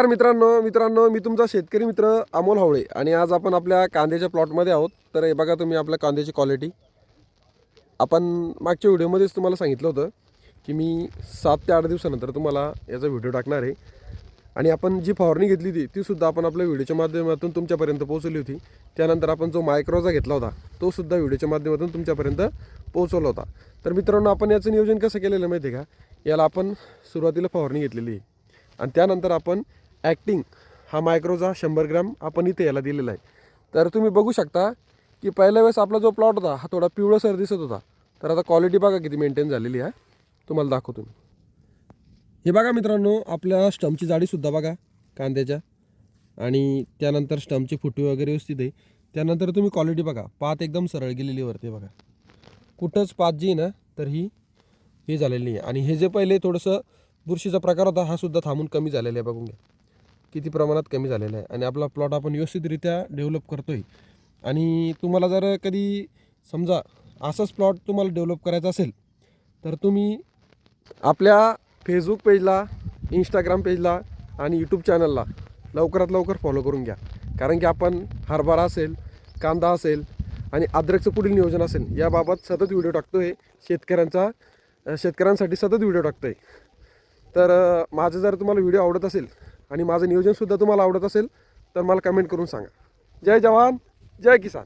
नमस्कार मित्रांनो मी तुमचा शेतकरी मित्र अमोल हावळे आणि आज आपण आपल्या कांद्याच्या प्लॉटमध्ये आहोत। तर हे बघा तुम्ही आपल्या कांद्याची क्वालिटी आपण मागच्या व्हिडिओमध्येच तुम्हाला सांगितलं होतं की मी 7 ते 8 दिवसानंतर तुम्हाला याचा व्हिडिओ टाकणार आहे आणि आपण जी फवारणी घेतली ती सुद्धा आपण आपल्या व्हिडिओच्या माध्यमातून तुमच्यापर्यंत पोहोचवली होती। त्यानंतर आपण जो मायक्रोजा घेतला होता तो सुद्धा व्हिडिओच्या माध्यमातून तुमच्यापर्यंत पोहोचवला होता। तर मित्रांनो आपण याचं नियोजन कसं केलेलं माहिती आहे का, याला आपण सुरुवातीला फवारणी घेतलेली आहे आणि त्यानंतर आपण ॲक्टिंग हा मायक्रोजा 100 ग्रॅम आपण इथे याला दिलेला आहे। तर तुम्ही बघू शकता की पहिल्या वेळेस आपला जो प्लॉट होता हा थोडा पिवळसर दिसत होता। तर आता क्वालिटी बघा किती मेंटेन झालेली आहे, तुम्हाला दाखवतो मी। हे बघा मित्रांनो आपल्या स्टम्पची जाडीसुद्धा बघा कांद्याच्या, आणि त्यानंतर स्टम्पची फुटी वगैरे व्यवस्थित आहे। त्यानंतर तुम्ही क्वालिटी बघा, पात एकदम सरळ गेलेली वरती बघा, कुठंच पात जी ना तर ही हे झालेली नाही। आणि हे जे पहिले थोडंसं बुरशीचा प्रकार होता हा सुद्धा थांबून कमी झालेला आहे, बघून घ्या किती प्रमाणात कमी झालेला आहे। आणि आपला प्लॉट आपण व्यवस्थितरित्या डेव्हलप करतोय। आणि तुम्हाला जर कधी समजा असाच प्लॉट तुम्हाला डेव्हलप करायचा असेल तर तुम्ही आपल्या फेसबुक पेजला, इंस्टाग्राम पेजला आणि यूट्यूब चॅनलला लवकरात लवकर फॉलो करून घ्या। कारण की आपण हरभरा असेल, कांदा असेल आणि अद्रकचं पुढील नियोजन असेल याबाबत सतत व्हिडिओ टाकतोय, शेतकऱ्यांसाठी सतत व्हिडिओ टाकतोय। तर माझं जर तुम्हाला व्हिडिओ आवडत असेल आणि माझं नियोजनसुद्धा तुम्हाला आवडत असेल तर मला कमेंट करून सांगा। जय जवान जय किसान।